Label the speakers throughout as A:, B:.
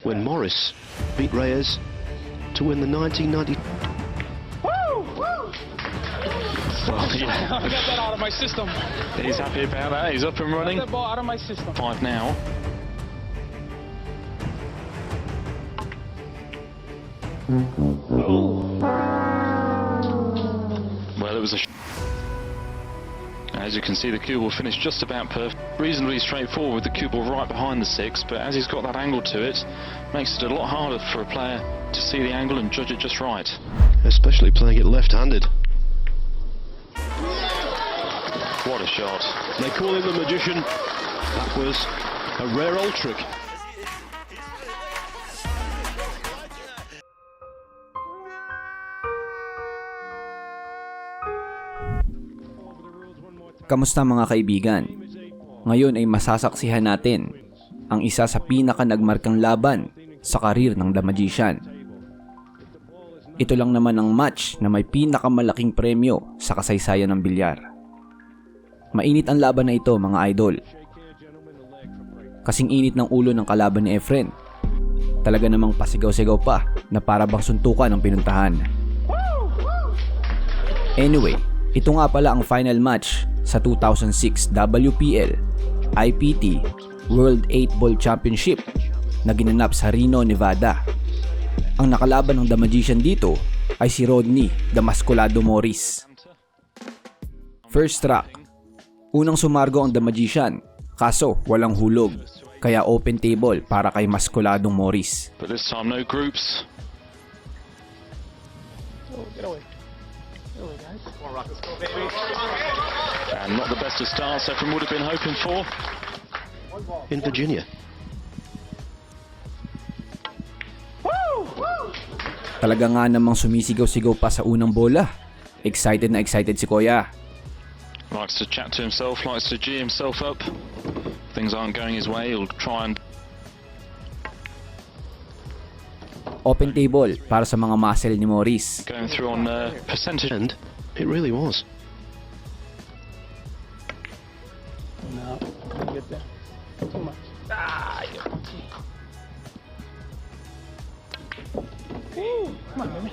A: when Morris beat Reyes to win the 1990.
B: Woo! Woo!
C: Well, yeah.
B: I got that out of my system.
C: He's happy about that. He's up and running.
B: Got that ball out of my system.
C: 5 now. Well, it was a. As you can see, the cue ball finished just about perfect. Reasonably straightforward with the cue ball right behind the 6, but as he's got that angle to it, makes it a lot harder for a player to see the angle and judge it just right.
A: Especially playing it left-handed.
C: What a shot.
A: They call him the magician. That was a rare old trick.
D: Kamusta mga kaibigan? Ngayon ay masasaksihan natin ang isa sa pinaka nagmarkang laban sa karir ng The Magician. Ito lang naman ang match na may pinakamalaking premyo sa kasaysayan ng bilyar. Mainit ang laban na ito mga idol. Kasing init ng ulo ng kalaban ni EFREN. Talaga namang pasigaw-sigaw pa na para bang suntukan ang pinuntahan. Anyway, ito nga pala ang final match sa 2006 WPL IPT World 8 Ball Championship na ginanap sa Reno, Nevada. Ang nakalaban ng The Magician dito ay si RODNEY the Maskuladong Morris. First track, unang sumargo ang The Magician kaso walang hulog kaya open table para kay Maskuladong Morris.
C: But this time no groups.
B: Oh, get away. Get away, guys.
C: And not the best of starts everyone would have been hoping for.
A: In Virginia.
D: Talaga nga namang sumisigaw-sigaw pa sa unang bola. Excited na excited si Kuya.
C: Likes to chat to himself, likes to G himself up. Things aren't going his way, he'll try and...
D: Open table para sa mga muscle ni Morris.
C: Going through on percentage.
A: And it really was.
B: No, get there. Too much. Ah, yeah. Come on, baby.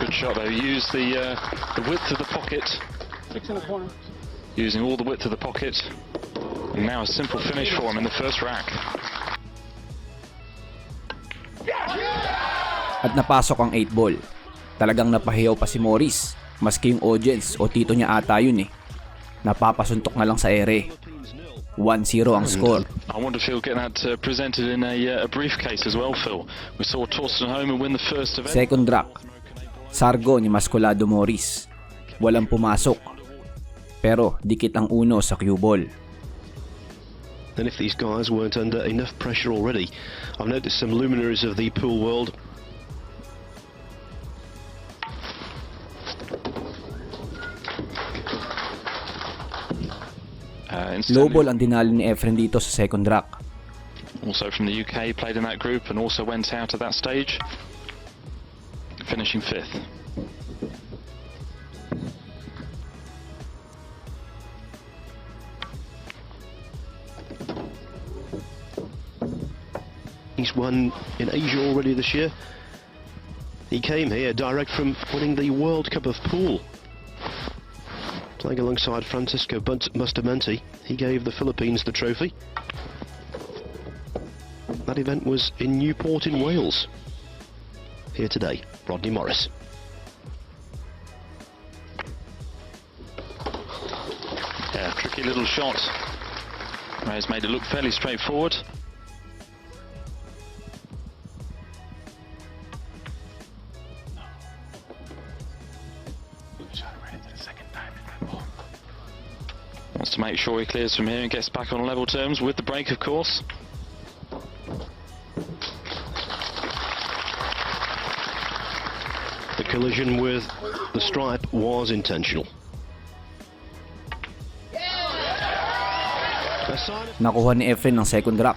C: Good shot though. Use the width of the pocket.
B: 6 in the corner.
C: Using all the width of the pocket. And now a simple finish for him in the first rack.
D: At napasok ang 8 ball. Talagang napahiyaw pa si Morris. Maski yung audience o tito niya ata yun eh. Napapasuntok na lang sa ere. 1-0 ang score.
C: I wonder if he'll get that presented in a briefcase as well, Phil. We saw Torsten Homer win the first event.
D: Second rack. Sargo ni Maskuladong Morris. Walang pumasok. Pero dikit ang uno sa cue ball.
A: And if these guys weren't under enough pressure already, I've noticed some luminaries of the pool world.
D: Low ball ang dinali ni EFREN dito sa second rack.
C: Also from the UK, played in that group and also went out at that stage, finishing 5th.
A: He's won in Asia already this year. He came here direct from winning the World Cup of Pool. Playing alongside Francisco Bustamante, he gave the Philippines the trophy. That event was in Newport in Wales. Here today, RODNEY Morris.
C: Yeah, tricky little shot. Reyes made it look fairly straightforward. Wants to make sure he clears from here and gets back on level terms with the break, of course.
A: The collision with the stripe was intentional.
D: Nakuha ni EFREN ng second rack.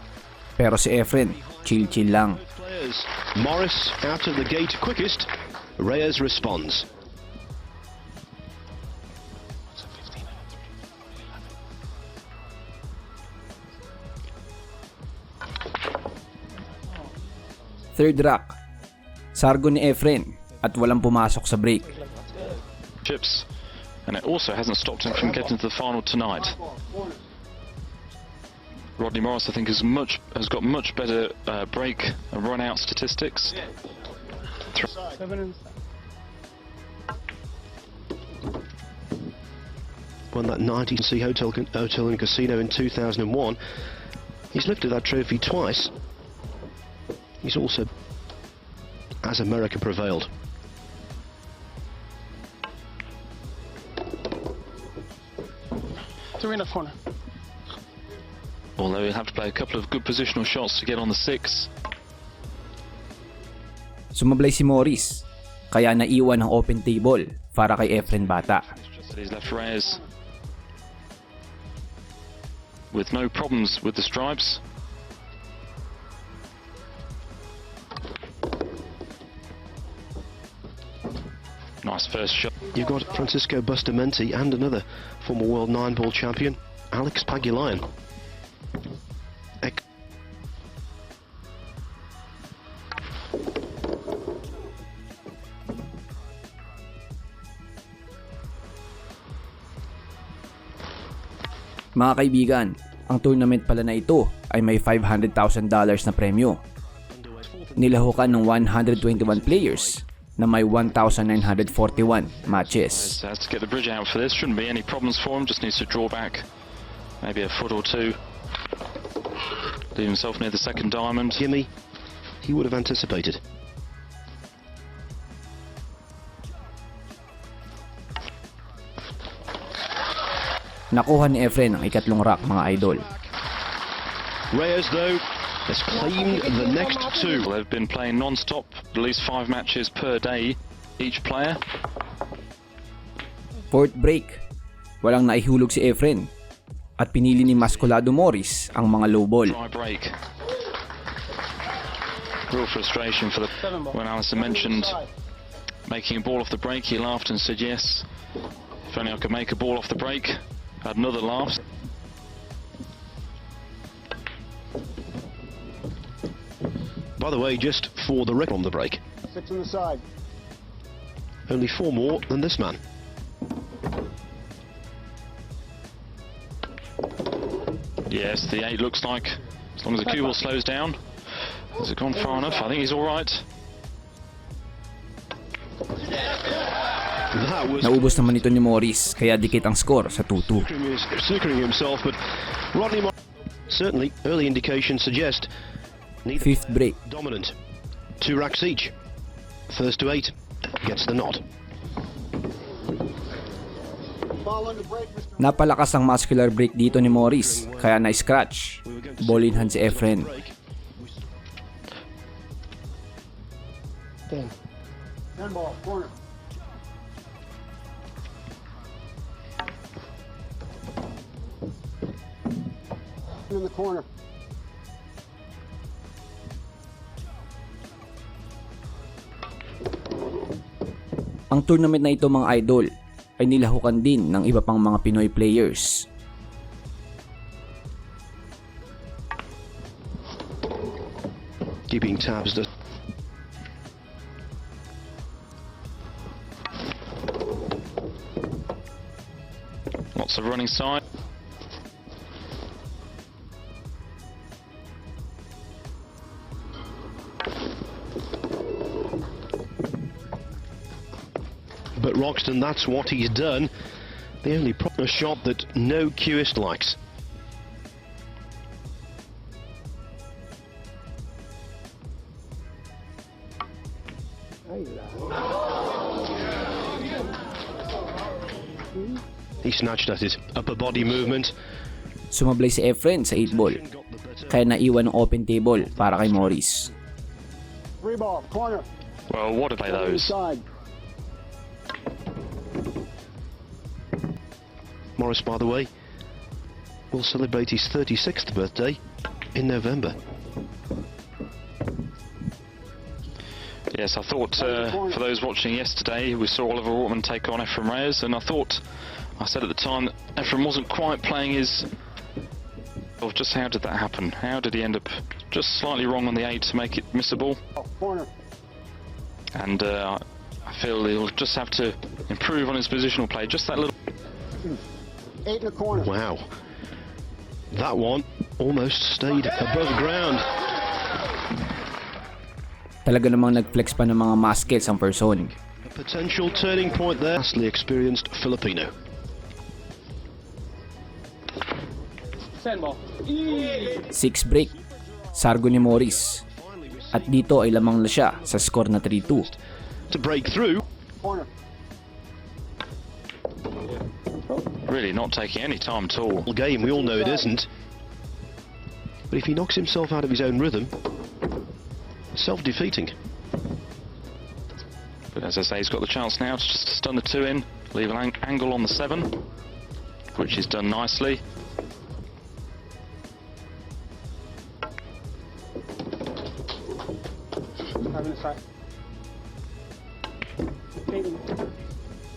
D: Pero si EFREN, chill lang.
A: Morris out of the gate quickest. Reyes responds.
D: Third rack. Sargo ni EFREN at walang pumasok sa break.
C: Chips, and it also hasn't stopped him from getting to the final tonight. Rodney Morris, I think, has got much better break and run-out statistics.
B: 7 and 7.
A: Won that 90C hotel and casino in 2001. He's lifted that trophy twice. He's also, as America prevailed.
B: Three in the corner.
C: Although he'll have to play a couple of good positional shots to get on the 6.
D: Sumablay si Morris, kaya naiwan ang open table para kay EFREN Bata.
C: Just at his left Reyes. With no problems with the stripes. Nice first shot.
A: You've got Francisco Bustamante and another former world 9-ball champion, Alex Pagulayan.
D: Mga kaibigan, ang tournament pala na ito ay may $500,000 na premyo. Nilahukan ng 121 players na may 1,941 matches.
C: Has to get the bridge out for this. Shouldn't be any problems for him. Just needs to draw back maybe a foot or two. Leave himself near the second diamond.
A: Gimme, he would have anticipated.
D: Nakuha ni EFREN ang ikatlong rack, mga idol.
A: Reyes, though, has claimed the next 2.
C: Well, they've been playing non-stop, at least 5 matches per day, each player.
D: Fourth break. Walang naihulog si EFREN at pinili ni maskuladong Morris ang mga low ball.
C: Dry break. Real frustration for the... When Alison mentioned making a ball off the break, he laughed and said, yes, if only I could make a ball off the break. Had another laugh.
A: By the way, just for the record on the break,
B: 6 on the side.
A: only 4 more than this man.
C: Yes, the 8 looks like, as long as the cue ball slows down. Has it gone far enough? I think he's all right.
A: That was
D: Naubos naman ito ni Morris, kaya dikit ang score sa 2-2.
A: snickering himself, but Rodney Morris, certainly early indications suggest neither
D: Fifth break.
A: dominant. 2 racks each. First to 8 gets the nod.
D: Napalakas ang muscular break dito ni Morris, kaya na-scratch. Ball in hand si EFREN.
B: 10 ball, corner. In the corner.
D: Ang tournament na ito, mga idol, ay nilahukan din ng iba pang mga Pinoy players.
A: Keeping tabs.
C: Lots of running side.
A: But Roxton, that's what he's done. The only proper shot that no cueist likes. He snatched at it. Upper body movement.
D: Sumablay si EFREN sa 8 ball, kaya naiwan ng open table para kay Morris.
B: 3 ball, corner.
C: Well, what are they those?
B: Side.
A: Morris, by the way, will celebrate his 36th birthday in November.
C: Yes, I thought for those watching yesterday, we saw Oliver Ortman take on EFREN Reyes, and I said at the time that EFREN wasn't quite playing his... Well, just how did that happen? How did he end up just slightly wrong on the 8 to make it missable.
B: Corner.
C: And I feel he'll just have to improve on his positional play, just that little...
B: 8 in the corner.
A: Wow. That one almost stayed above ground.
D: Talaga namang nag-flex pa ng mga muskets ang person.
A: A potential turning point there. Vastly experienced Filipino.
B: Sandball.
D: 6 break, sargo ni Morris. At dito ay lamang na siya sa score na 3-2.
A: To break through.
B: Corner.
C: Really not taking any time at all.
A: Game, we all know it isn't. But if he knocks himself out of his own rhythm, self-defeating.
C: But as I say, he's got the chance now to just stun the 2 in, leave an angle on the 7, which he's done nicely.
B: Having a side.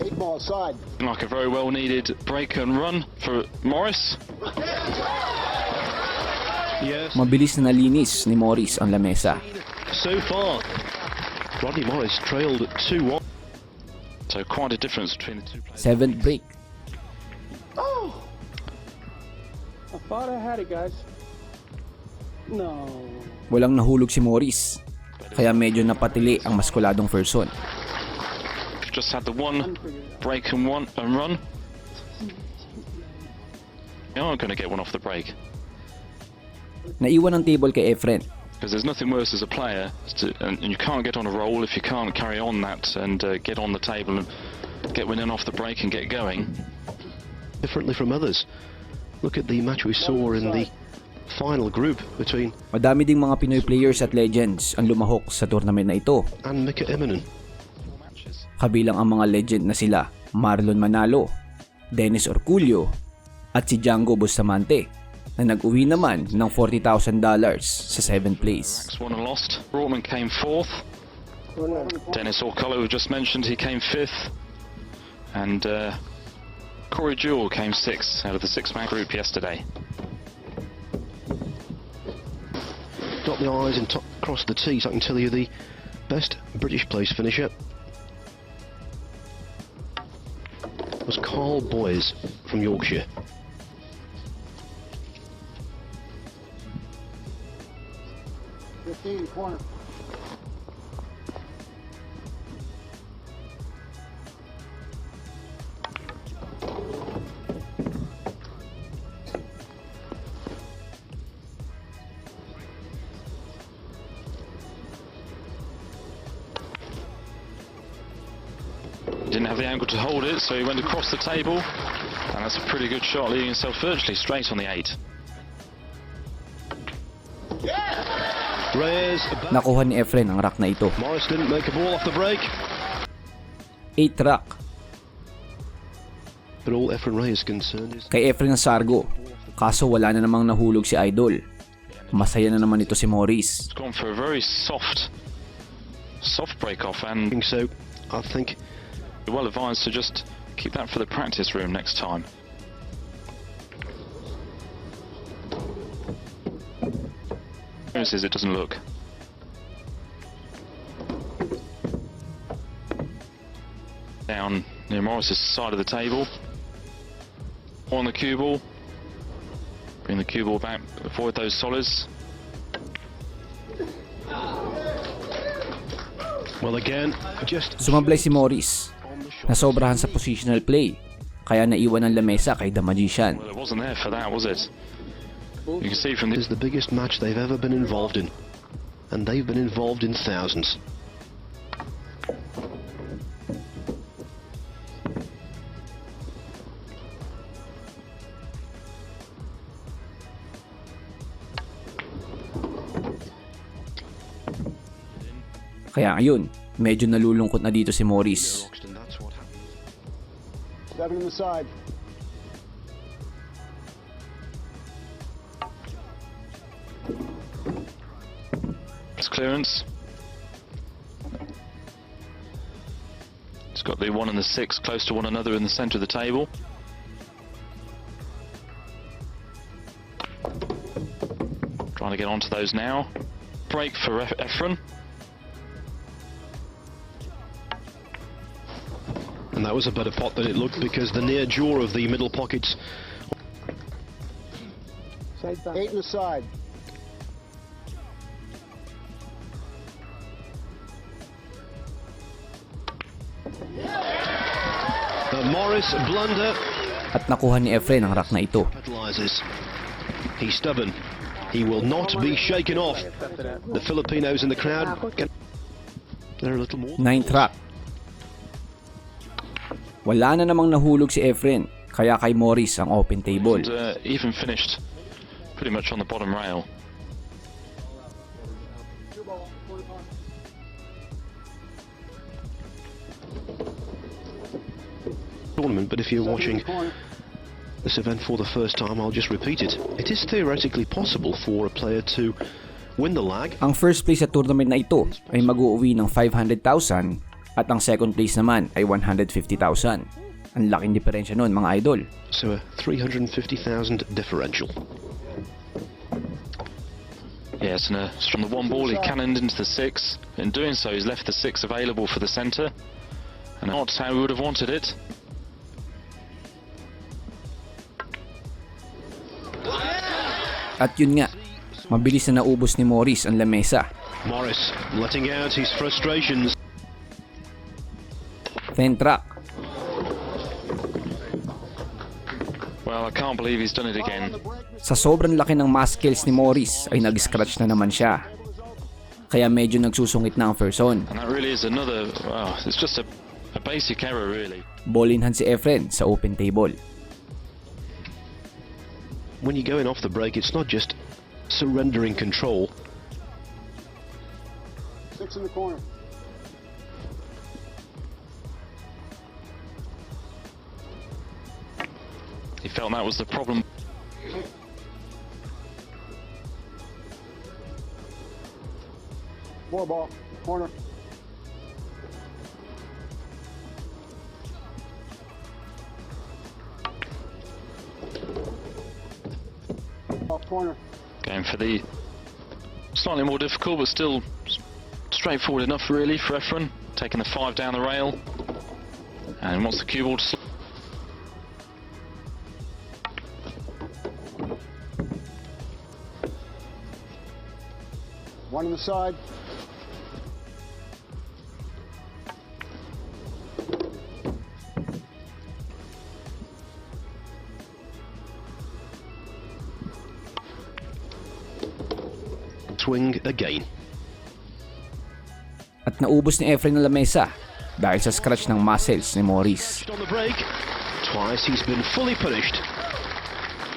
B: 8 ball side.
C: Like a very well needed break and run for Morris.
A: Yes.
D: Mabilis na nalinis ni Morris ang lamesa.
A: So far, Rodney Morris trailed 2-1.
C: So quite a difference between the two players.
D: 7th break,
B: Oh! I thought I had it, guys. No.
D: walang nahulog si Morris. Kaya medyo napatili ang maskuladong person.
C: Just had the 1 break and run. You aren't going to get one off the break.
D: Naiwan ang table kay EFREN.
C: Because there's nothing worse as a player, and you can't get on a roll if you can't carry on that and get on the table and get winning off the break and get going.
A: Differently from others. Look at the match we saw in the final group between
D: Madami ding mga Pinoy players at legends ang lumahok sa tournament na ito.
A: and Mika Immonen.
D: Kabilang ang mga legend na sila Marlon Manalo, Dennis Orculio at si Django Bustamante na nag-uwi naman ng $40,000 sa 7th place.
C: Max won and lost. Rourtman came 4th. Dennis AKALA, we just mentioned, he came 5th. And Corey Jewell came 6th out of the 6-man group yesterday.
A: Dot the I's and cross the T's. I can tell you the best British place finisher was Carl Boyes from Yorkshire.
B: Corner.
C: He didn't have the angle to hold it, so he went across the table. And that's a pretty good shot, leaving himself virtually straight on the 8.
A: Reyes,
D: Nakuha ni EFREN ang rack na ito.
A: Morris didn't make a ball off the break.
D: 8 rack.
A: But all EFREN Reyes is concerned is
D: Kay EFREN ang sargo. Kaso wala na namang nahulog si Idol. Masaya na naman ito si Morris.
C: It's gone for a very soft break off, and
A: so. I think
C: well advised to just keep that for the practice room next time. Notices it doesn't look. Down near Morris's side of the table. On the cue ball. Bring the cue ball back, avoid those solids.
A: well again just
D: Sumablay si Morris. Nasobrahan sa positional play. Kaya naiwan ang lamesa kay The Magician.
C: Well, it wasn't there for that, was it? You can see from
A: is
C: the
A: the biggest match they've ever been involved in, and they've been involved in thousands.
D: Kaya ngayon, medyo nalulungkot na dito si Morris.
B: 7 in the side.
C: clearance. It's got the 1 and the 6 close to one another in the centre of the table. Trying to to get onto those now. Break for EFREN.
A: And that was a better pot than it looked because the near jaw of the middle pockets.
B: 8 in the side.
A: Morris blunder.
D: At nakuha ni EFREN ang rack na ito.
A: He's stubborn. He will not be shaken off. The Filipinos in the crowd. They're a little more.
D: 9th rack. Wala na namang nahulog si EFREN, kaya kay Morris ang open table.
C: And, even finished pretty much on the bottom rail.
A: Tournament, but if you're watching this event for the first time, I'll just repeat it. It is theoretically possible for a player to win the lag.
D: Ang first place sa tournament na ito ay mag-uuwi ng 500,000 at ang second place naman ay 150,000. Ang laking diferensya nun, mga idol.
A: So a 350,000 differential.
C: Yes, and from the one ball he cannoned into the 6. In doing so, he's left the 6 available for the centre, and not how we would have wanted it.
A: At
D: yun nga, mabilis na naubos ni Morris ang lamesa.
A: Morris letting out his frustrations.
D: 10th rack.
C: Well, I can't believe he's done it again.
D: Sa sobrang laki ng muscles ni Morris ay nag-scratch na naman siya. Kaya medyo nagsusungit na ang first on.
C: And that really is another, it's just a basic error really.
D: Ball in hand si EFREN sa open table.
A: When you're going off the break, it's not just surrendering control.
B: 6 in the corner.
C: He felt that was the problem.
B: Four ball, corner. Corner.
C: Going for the slightly more difficult, but still straightforward enough really for EFREN. Taking the 5 down the rail, and wants the cue ball to.
B: One on the side.
A: Swing again.
D: At naubos ni EFREN ang lamesa dahil sa scratch ng muscles ni Morris.
A: On the break, twice he's been fully punished.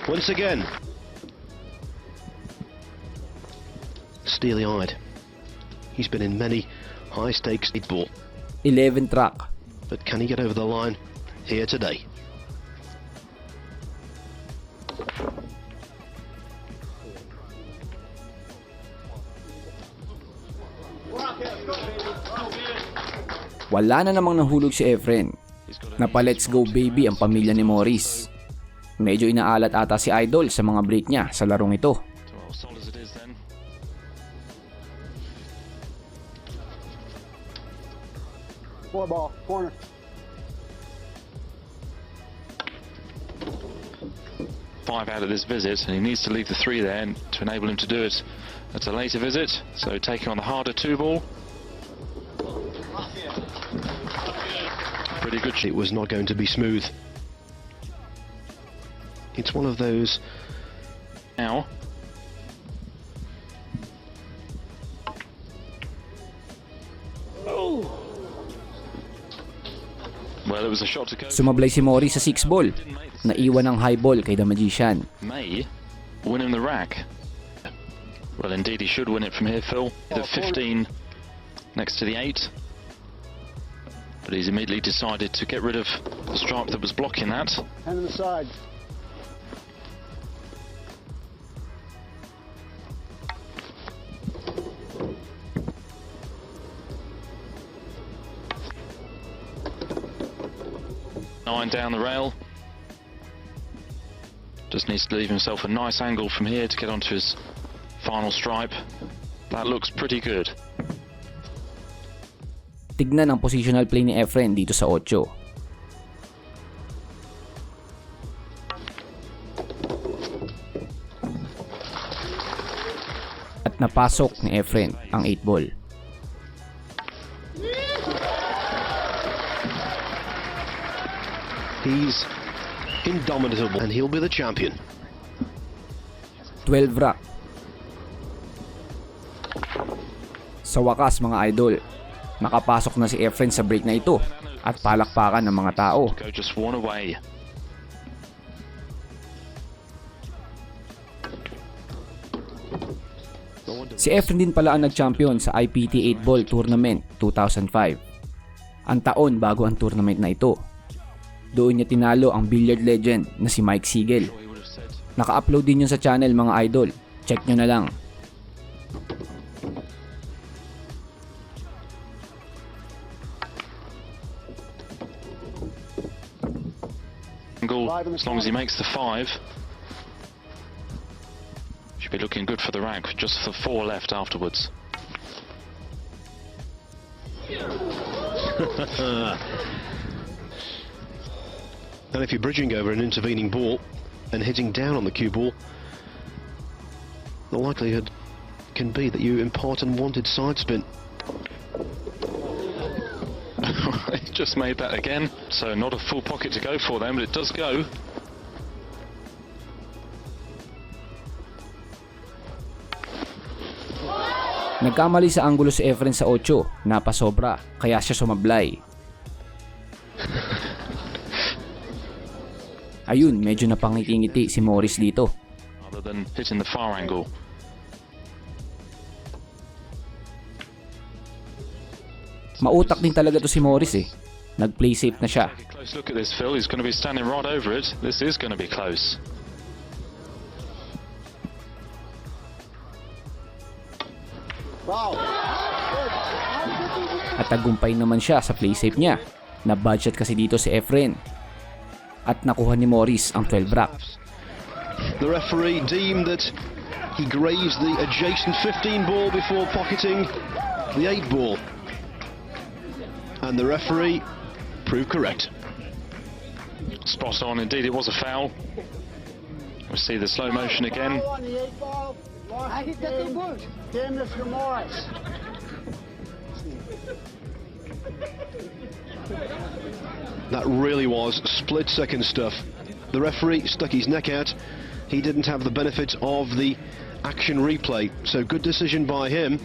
A: Once again. Steely-eyed. He's been in many high-stakes 8-ball.
D: 11th rack.
A: But can he get over the line here today?
D: Wala na namang nahulog si EFREN. Napa-let's go baby ang pamilya ni Morris. Medyo inaalat ata si Idol sa mga break niya sa larong ito.
B: Four ball, corner.
C: Five out of this visit, and he needs to leave the 3 there to enable him to do it at a later visit. So taking on the harder 2 ball. Pretty good.
A: It was not going to be smooth. It's one of those.
C: Now. Well, it was a shot to go.
D: Sumablay si Morris sa 6 ball. Naiwan ang high ball kay the Magician.
C: May win him the rack. Well, indeed, he should win it from here, Phil. The 15 next to the 8. But he's immediately decided to get rid of the stripe that was blocking that.
B: 10 on the side.
C: Nine down the rail. Just needs to leave himself a nice angle from here to get onto his Final stripe. That looks pretty good.
D: Tignan ang positional play ni EFREN dito sa 8. At napasok ni EFREN ang 8 ball.
A: He's indomitable and he'll be the champion.
D: 12 rack. Sa wakas mga idol, nakapasok na si EFREN sa break na ito at palakpakan ng mga tao.
C: Go just one away.
D: Si EFREN din pala ang nag-champion sa IPT 8 Ball Tournament 2005. Ang taon bago ang tournament na ito. Doon niya tinalo ang billiard legend na si Mike Siegel. Naka-upload din yun sa channel mga idol. Check nyo na lang.
C: As long as he makes the 5, should be looking good for the rack. Just the 4 left afterwards.
A: And if you're bridging over an intervening ball and hitting down on the cue ball, the likelihood can be that you impart unwanted side spin.
C: He just made that again, so not a full pocket to go for them, but it does go.
D: Nagkamali sa anggulo si EFREN sa 8, napasobra, kaya siya sumablay. Ayun, medyo napangiti-ngiti si Morris dito.
C: Rather than hitting the far angle.
D: Mautak din talaga to si Morris eh. Nag-play safe na siya.
C: Take a close look at this, Phil. He's going to be standing right over it. This is going to be close.
D: At tagumpay naman siya sa play safe niya. Na-budget kasi dito si EFREN. At nakuha ni Morris ang 12 rack.
A: The referee deemed that he grazed the adjacent 15 ball before pocketing the 8 ball. And the referee proved correct.
C: Spot on, indeed it was a foul. We'll see the slow motion again.
A: That really was split-second stuff. The referee stuck his neck out. He didn't have the benefit of the action replay, so good decision by him.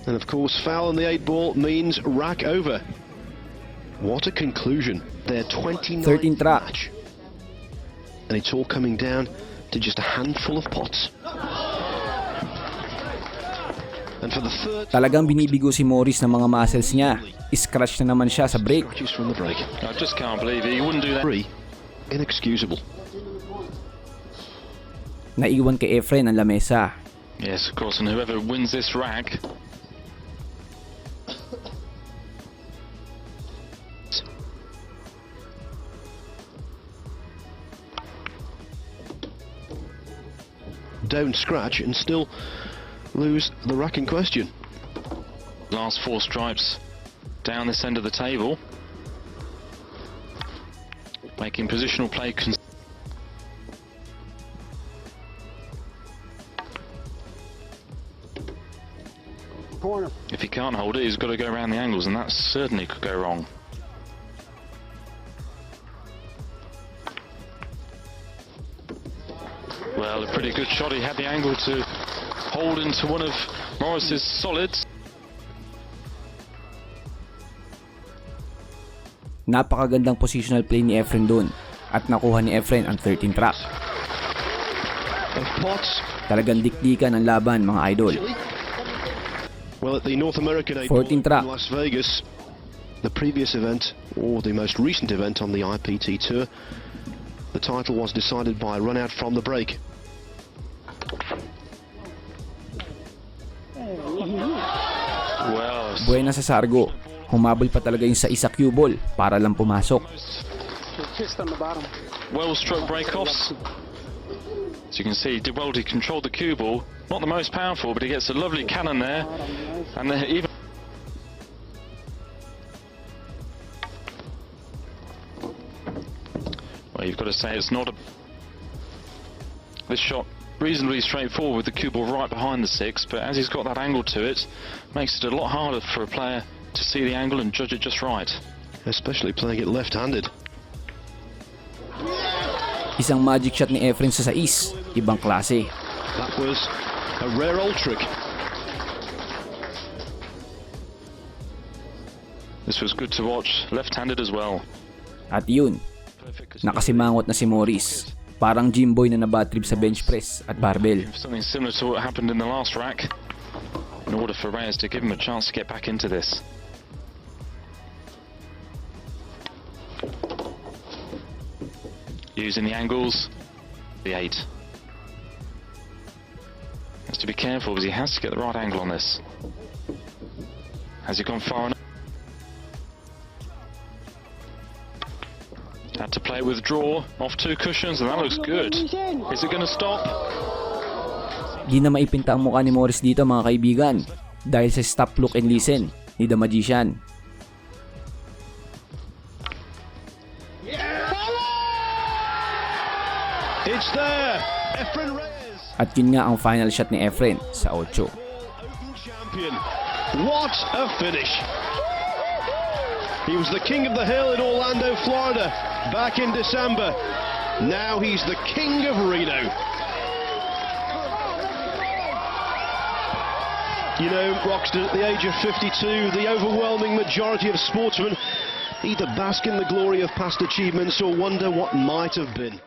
A: And of course, foul on the 8 ball means rack over. What a conclusion. Their 29th
D: 13th rack.
A: match. And it's all coming down to just a handful of pots. And for the third...
D: Talagang binibigo si Morris ng mga muscles niya. Scratch na naman siya sa break.
A: From the break.
C: I just can't believe it. He wouldn't do that.
A: Inexcusable.
D: Naiwan kay EFREN ang lamesa.
C: Yes, of course, and whoever wins this rack...
A: Don't scratch and still lose the rack in question.
C: Last 4 stripes down this end of the table. Making positional play.
B: Corner.
C: If he can't hold it, he's got to go around the angles, and that certainly could go wrong. Well, a pretty good shot. He had the angle to hold into one of Morris's solids.
D: Napakagandang positional play ni EFREN doon at nakuha ni EFREN ang 13th rack. Talagang dikdikan ang laban mga idol.
A: Well, at the North American
D: 14th rack.
A: in Las Vegas, the previous event, or the most recent event on the IPT Tour, the title was decided by a run out from the break.
C: Well,
D: Buena sa Sargo. Humabol pa talaga yung sa isa cue ball para lang pumasok.
B: Kissed on the bottom.
C: well struck breakoffs. So you can see he did well, he controlled the cue ball. Not the most powerful, but he gets a lovely cannon there. And even... Well, you've got to say it's not a... This shot reasonably straightforward with the cue ball right behind the six, but as he's got that angle to it, makes it a lot harder for a player to see the angle and judge it just right.
A: Especially playing it left-handed.
D: Isang magic shot ni EFREN sa 6, ibang klase.
A: That was a rare old trick.
C: This was good to watch, left-handed as well.
D: At yun, nakasimangot na si Morris. Parang gym boy na nabatrip sa bench press at barbell.
C: Something similar to what happened in the last rack, in order for Reyes to give him a chance to get back into this. Using the angles, the 8. Has to be careful because he has to get the right angle on this. Has he gone far enough? Had to play with draw, off 2 cushions, and that looks good. Is it going to stop?
D: Di na maipinta ang mukha ni Morris dito mga kaibigan, dahil sa stop, look and listen ni The Magician.
A: It's there! EFREN Reyes!
D: At yun nga ang final shot ni EFREN sa 8.
A: Open champion. What a finish! He was the king of the hill in Orlando, Florida, back in December. Now he's the king of Reno. You know, Roxton, at the age of 52, the overwhelming majority of sportsmen either bask in the glory of past achievements or wonder what might have been.